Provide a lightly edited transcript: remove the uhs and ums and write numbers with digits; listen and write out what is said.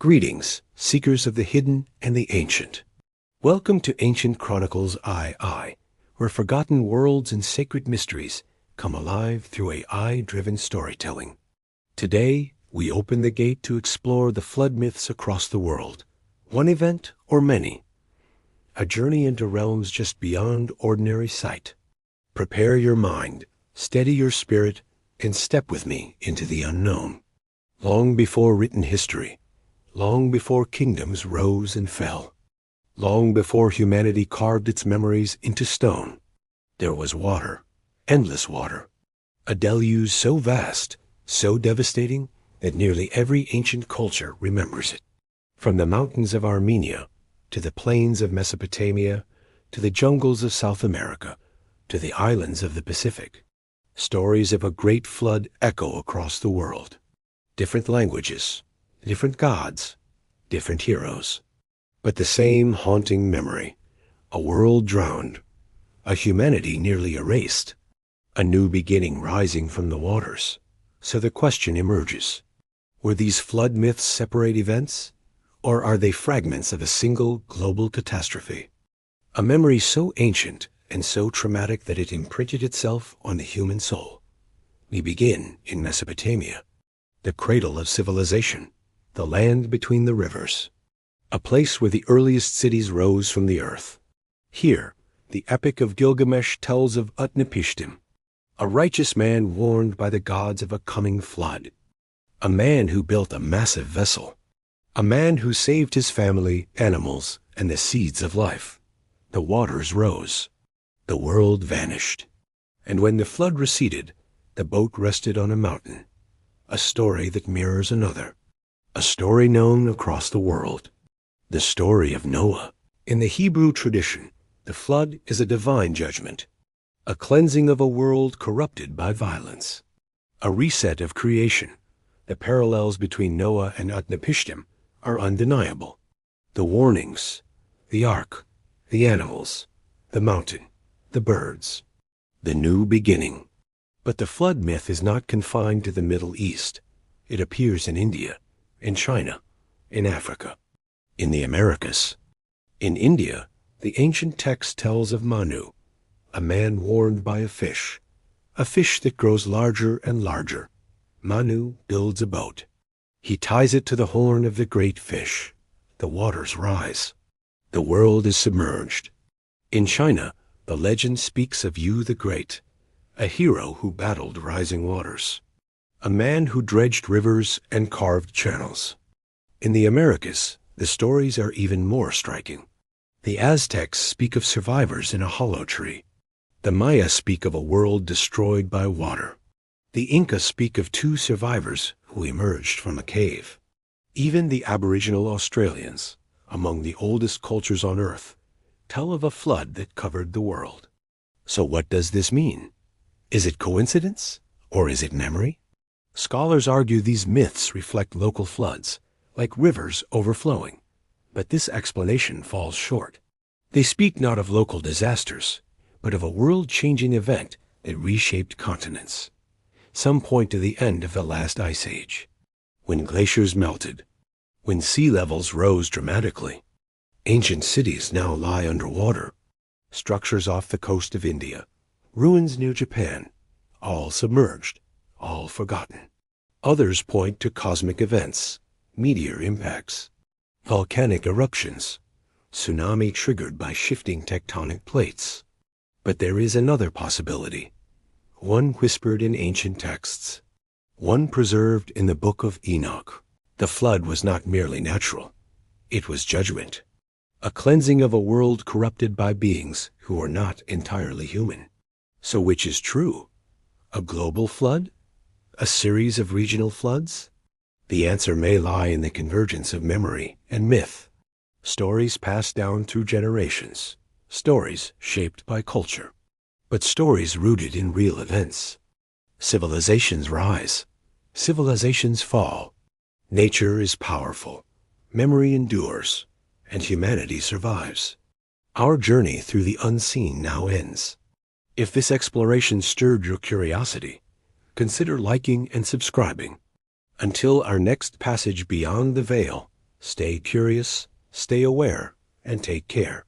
Greetings, seekers of the hidden and the ancient. Welcome to Ancient Chronicles II, where forgotten worlds and sacred mysteries come alive through AI-driven storytelling. Today, we open the gate to explore the flood myths across the world. One event or many. A journey into realms just beyond ordinary sight. Prepare your mind, steady your spirit, and step with me into the unknown. Long before written history, long before kingdoms rose and fell, long before humanity carved its memories into stone, there was water, endless water, a deluge so vast, so devastating, that nearly every ancient culture remembers it. From the mountains of Armenia, to the plains of Mesopotamia, to the jungles of South America, to the islands of the Pacific, stories of a great flood echo across the world. Different languages, different gods, different heroes, but the same haunting memory. A world drowned, a humanity nearly erased, a new beginning rising from the waters. So the question emerges, were these flood myths separate events, or are they fragments of a single global catastrophe? A memory so ancient and so traumatic that it imprinted itself on the human soul. We begin in Mesopotamia, the cradle of civilization, the land between the rivers, a place where the earliest cities rose from the earth. Here, the Epic of Gilgamesh tells of Utnapishtim, a righteous man warned by the gods of a coming flood, a man who built a massive vessel, a man who saved his family, animals, and the seeds of life. The waters rose, the world vanished, and when the flood receded, the boat rested on a mountain, a story that mirrors another, a story known across the world, the story of Noah. In the Hebrew tradition, the flood is a divine judgment, a cleansing of a world corrupted by violence, a reset of creation. The parallels between Noah and Utnapishtim are undeniable. The warnings, the ark, the animals, the mountain, the birds, the new beginning. But the flood myth is not confined to the Middle East. It appears in India, in China, in Africa, in the Americas. In India, the ancient text tells of Manu, a man warned by a fish that grows larger and larger. Manu builds a boat. He ties it to the horn of the great fish. The waters rise. The world is submerged. In China, the legend speaks of Yu the Great, a hero who battled rising waters, a man who dredged rivers and carved channels. In the Americas, the stories are even more striking. The Aztecs speak of survivors in a hollow tree. The Maya speak of a world destroyed by water. The Inca speak of two survivors who emerged from a cave. Even the Aboriginal Australians, among the oldest cultures on Earth, tell of a flood that covered the world. So what does this mean? Is it coincidence, or is it memory? Scholars argue these myths reflect local floods, like rivers overflowing, but this explanation falls short. They speak not of local disasters, but of a world-changing event that reshaped continents. Some point to the end of the last ice age, when glaciers melted, when sea levels rose dramatically. Ancient cities now lie underwater, structures off the coast of India, ruins near Japan, all submerged, all forgotten. Others point to cosmic events, meteor impacts, volcanic eruptions, tsunami triggered by shifting tectonic plates. But there is another possibility, one whispered in ancient texts, one preserved in the Book of Enoch. The flood was not merely natural, it was judgment, a cleansing of a world corrupted by beings who were not entirely human. So which is true? A global flood? A series of regional floods? The answer may lie in the convergence of memory and myth, stories passed down through generations, stories shaped by culture, but stories rooted in real events. Civilizations rise, civilizations fall. Nature is powerful, memory endures, and humanity survives. Our journey through the unseen now ends. If this exploration stirred your curiosity, consider liking and subscribing. Until our next passage beyond the veil, Stay curious, stay aware, and take care.